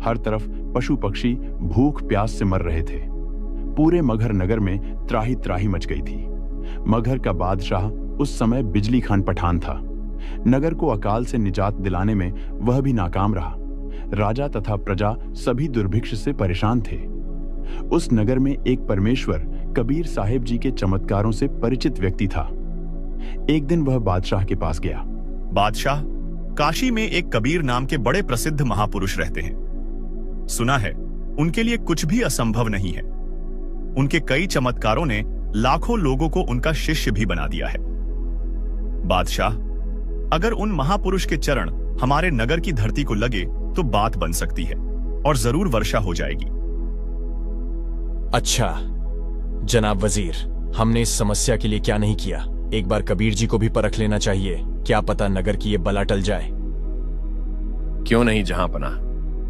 हर तरफ पशु पक्षी भूख प्यास से मर रहे थे। पूरे मगहर नगर में त्राही त्राही मच गई थी। मगहर का बादशाह उस समय बिजली खान पठान था। नगर को अकाल से निजात दिलाने में वह भी नाकाम रहा। राजा तथा प्रजा सभी दुर्भिक्ष से परेशान थे। उस नगर में एक परमेश्वर कबीर साहिब जी के चमत्कारों से परिचित व्यक्ति था। एक दिन वह बादशाह के पास गया। बादशाह, काशी में एक कबीर नाम के बड़े प्रसिद्ध महापुरुष रहते हैं। सुना है उनके लिए कुछ भी असंभव नहीं है। उनके कई चमत्कारों ने लाखों लोगों को उनका शिष्य भी बना दिया है। बादशाह, अगर उन महापुरुष के चरण हमारे नगर की धरती को लगे तो बात बन सकती है और जरूर वर्षा हो जाएगी। अच्छा जनाब वजीर, हमने इस समस्या के लिए क्या नहीं किया? एक बार कबीर जी को भी परख लेना चाहिए, क्या पता नगर की ये बला टल जाए। क्यों नहीं जहांपनाह,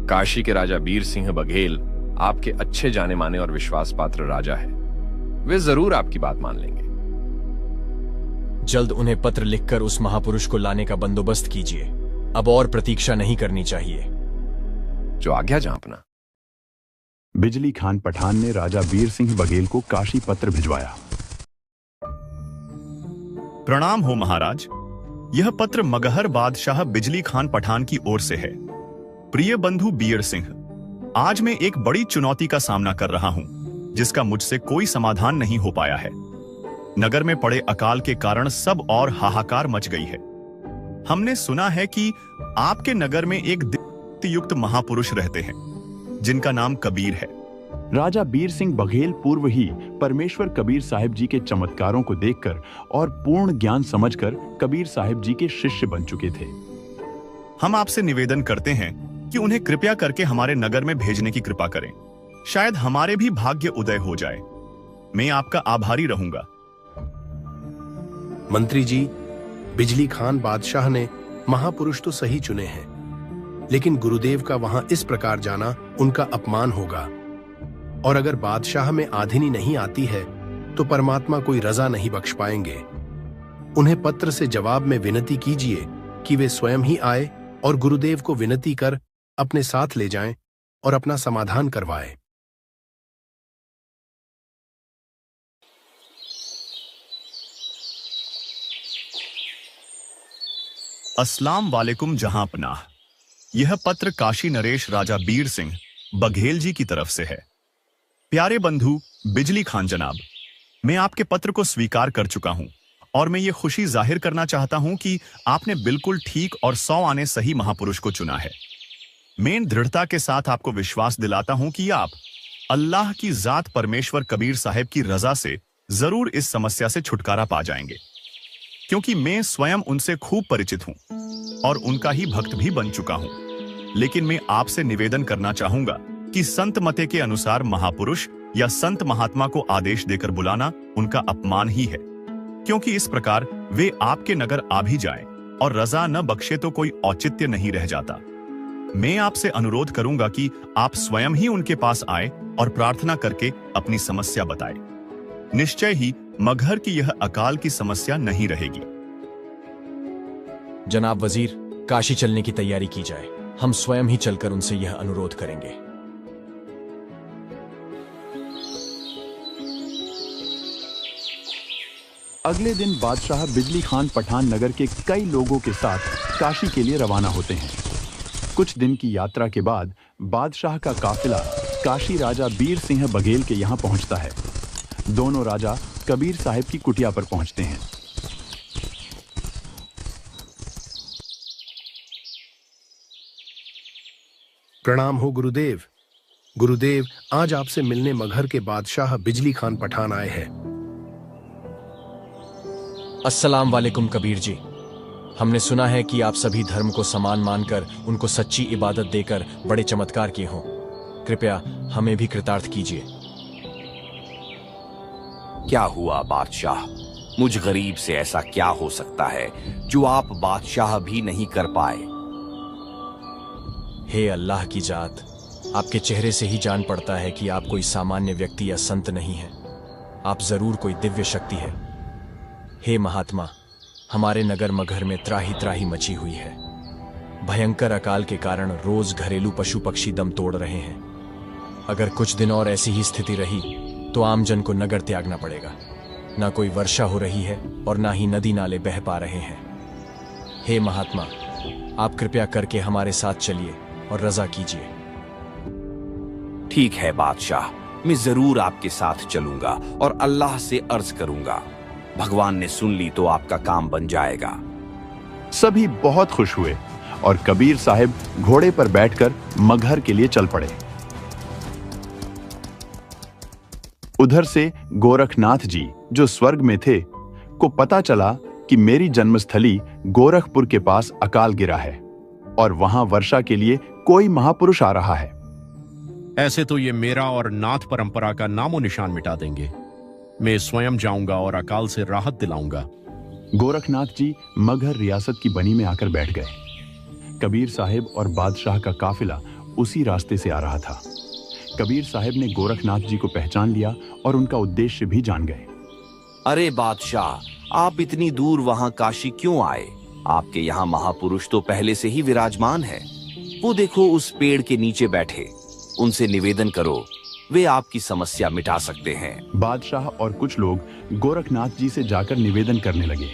काशी के राजा बीर सिंह बघेल आपके अच्छे जाने माने और विश्वास पात्र राजा है। वे जरूर आपकी बात मान लेंगे। जल्द उन्हें पत्र लिखकर उस महापुरुष को लाने का बंदोबस्त कीजिए। अब और प्रतीक्षा नहीं करनी चाहिए। जो आज्ञा जहांपनाह। बिजली खान पठान ने राजा बीर सिंह बघेल को काशी पत्र भिजवाया। प्रणाम हो महाराज। यह पत्र मगहर बादशाह बिजली खान पठान की ओर से है। प्रिय बंधु बीर सिंह, आज मैं एक बड़ी चुनौती का सामना कर रहा हूं, जिसका मुझसे कोई समाधान नहीं हो पाया है। नगर में पड़े अकाल के कारण सब और हाहाकार मच गई है। हमने सुना है कि आपके नगर में एक युक्त महापुरुष रहते हैं, जिनका नाम कबीर है। राजा बीर सिंह बघेल पूर्व ही परमेश्वर कबीर साहिब जी के चमत्कारों को देखकर और पूर्ण ज्ञान समझकर कबीर साहिब जी के शिष्य बन चुके थे। हम आपसे निवेदन करते हैं कि उन्हें कृपया करके हमारे नगर में भेजने की कृपा करें। शायद हमारे भी भाग्य उदय हो जाए। मैं आपका आभारी रहूंगा। मंत्री जी, बिजली खान बादशाह ने महापुरुष तो सही चुने हैं, लेकिन गुरुदेव का वहां इस प्रकार जाना उनका अपमान होगा। और अगर बादशाह में आधिनी नहीं आती है तो परमात्मा कोई रजा नहीं बख्श पाएंगे। उन्हें पत्र से जवाब में विनती कीजिए कि वे स्वयं ही आए और गुरुदेव को विनती कर अपने साथ ले जाएं और अपना समाधान करवाएं। अस्सलाम वालेकुम जहांपनाह। यह पत्र काशी नरेश राजा बीर सिंह बघेल जी की तरफ से है। प्यारे बंधु बिजली खान जनाब, मैं आपके पत्र को स्वीकार कर चुका हूं और मैं ये खुशी जाहिर करना चाहता हूं कि आपने बिल्कुल ठीक और 100 आने सही महापुरुष को चुना है। मैं दृढ़ता के साथ आपको विश्वास दिलाता हूं कि आप अल्लाह की जात परमेश्वर कबीर साहिब की रजा से जरूर इस समस्या से छुटकारा पा जाएंगे, क्योंकि मैं स्वयं उनसे खूब परिचित हूं और उनका ही भक्त भी बन चुका हूं। लेकिन मैं आपसे निवेदन करना चाहूंगा कि संत मते के अनुसार महापुरुष या संत महात्मा को आदेश देकर बुलाना उनका अपमान ही है, क्योंकि इस प्रकार वे आपके नगर आ भी जाएं और रजा न बख्शे तो कोई औचित्य नहीं रह जाता। मैं आपसे अनुरोध करूंगा कि आप स्वयं ही उनके पास आए और प्रार्थना करके अपनी समस्या बताएं। निश्चय ही मगहर की यह अकाल की समस्या नहीं रहेगी। जनाब वजीर, काशी चलने की तैयारी की जाए। हम स्वयं ही चलकर उनसे यह अनुरोध करेंगे। अगले दिन बादशाह बिजली खान पठान नगर के कई लोगों के साथ काशी के लिए रवाना होते हैं। कुछ दिन की यात्रा के बाद बादशाह का काफिला काशी राजा बीर सिंह बघेल के यहाँ पहुंचता है। दोनों राजा कबीर साहिब की कुटिया पर पहुंचते हैं। प्रणाम हो गुरुदेव। गुरुदेव, आज आपसे मिलने मगहर के बादशाह बिजली खान पठान आए हैं। अस्सलाम वालेकुम कबीर जी। हमने सुना है कि आप सभी धर्म को समान मानकर उनको सच्ची इबादत देकर बड़े चमत्कार किए हों। कृपया हमें भी कृतार्थ कीजिए। क्या हुआ बादशाह? मुझ गरीब से ऐसा क्या हो सकता है जो आप बादशाह भी नहीं कर पाए? हे अल्लाह की जात, आपके चेहरे से ही जान पड़ता है कि आप कोई सामान्य व्यक्ति या संत नहीं हैं। आप जरूर कोई दिव्य शक्ति है। हे महात्मा, हमारे नगर मगहर में त्राही त्राही मची हुई है। भयंकर अकाल के कारण रोज घरेलू पशु पक्षी दम तोड़ रहे हैं। अगर कुछ दिन और ऐसी ही स्थिति रही तो आमजन को नगर त्यागना पड़ेगा। ना कोई वर्षा हो रही है और ना ही नदी नाले बह पा रहे हैं। हे महात्मा, आप कृपया करके हमारे साथ चलिए और रजा कीजिए। ठीक है बादशाह, मैं जरूर आपके साथ चलूंगा और अल्लाह से अर्ज करूंगा। भगवान ने सुन ली तो आपका काम बन जाएगा। सभी बहुत खुश हुए और कबीर साहब घोड़े पर बैठकर मगहर के लिए चल पड़े। उधर से गोरखनाथ जी, जो स्वर्ग में थे, को पता चला कि मेरी जन्मस्थली गोरखपुर के पास अकाल गिरा है और वहां वर्षा के लिए कोई महापुरुष आ रहा है। ऐसे तो ये मेरा और नाथ परंपरा का नामो निशान मिटा देंगे। मैं स्वयं जाऊंगा और अकाल से राहत दिलाऊंगा। गोरखनाथ जी मगहर रियासत की बनी में आकर बैठ गए। कबीर साहब और बादशाह का काफिला उसी रास्ते से आ रहा था। कबीर साहब ने गोरखनाथ जी को पहचान लिया और उनका उद्देश्य भी जान गए। अरे बादशाह, आप इतनी दूर वहां काशी क्यों आए? आपके यहाँ महापुरुष तो पहले से ही विराजमान है। वो देखो उस पेड़ के नीचे बैठे, उनसे निवेदन करो, वे आपकी समस्या मिटा सकते हैं। बादशाह और कुछ लोग गोरखनाथ जी से जाकर निवेदन करने लगे।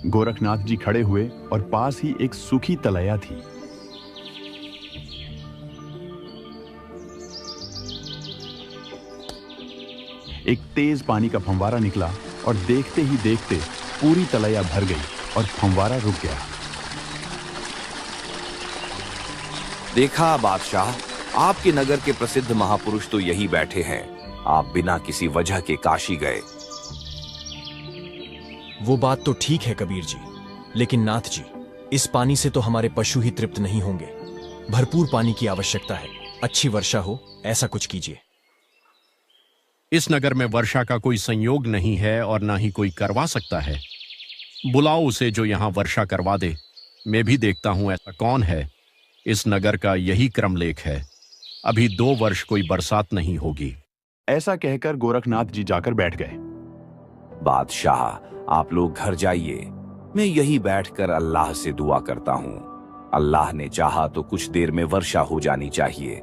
गोरखनाथ जी खड़े हुए और पास ही एक सूखी तलैया थी। एक तेज पानी का फंवारा निकला और देखते ही देखते पूरी तलैया भर गई और फंवारा रुक गया। देखा बादशाह, आपके नगर के प्रसिद्ध महापुरुष तो यही बैठे हैं। आप बिना किसी वजह के काशी गए। वो बात तो ठीक है कबीर जी, लेकिन नाथ जी, इस पानी से तो हमारे पशु ही तृप्त नहीं होंगे। भरपूर पानी की आवश्यकता है। अच्छी वर्षा हो, ऐसा कुछ कीजिए। इस नगर में वर्षा का कोई संयोग नहीं है और ना ही कोई करवा सकता है। बुलाओ उसे जो यहां वर्षा करवा दे। मैं भी देखता हूं ऐसा कौन है। इस नगर का यही क्रमलेख है। अभी 2 वर्ष कोई बरसात नहीं होगी। ऐसा कहकर गोरखनाथ जी जाकर बैठ गए। बादशाह, आप लोग घर जाइए। मैं यही बैठकर अल्लाह से दुआ करता हूं। अल्लाह ने चाहा तो कुछ देर में वर्षा हो जानी चाहिए।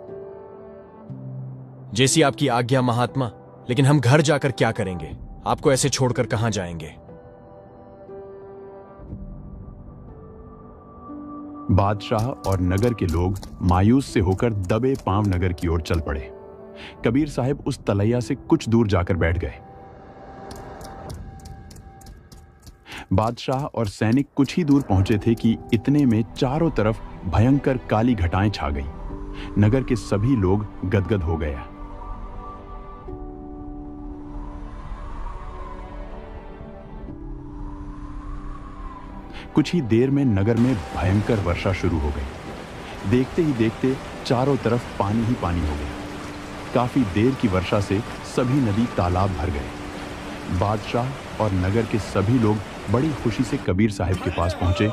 जैसी आपकी आज्ञा महात्मा, लेकिन हम घर जाकर क्या करेंगे? आपको ऐसे छोड़कर कहां जाएंगे? बादशाह और नगर के लोग मायूस से होकर दबे पांव नगर की ओर चल पड़े। कबीर साहब उस तलैया से कुछ दूर जाकर बैठ गए। बादशाह और सैनिक कुछ ही दूर पहुंचे थे कि इतने में चारों तरफ भयंकर काली घटाएं छा गई। नगर के सभी लोग गदगद हो गए। कुछ ही देर में नगर में भयंकर वर्षा शुरू हो गई। देखते ही देखते चारों तरफ पानी ही पानी हो गया। काफी देर की वर्षा से सभी नदी तालाब भर गए। बादशाह और नगर के सभी लोग बड़ी खुशी से कबीर साहब के पास पहुंचे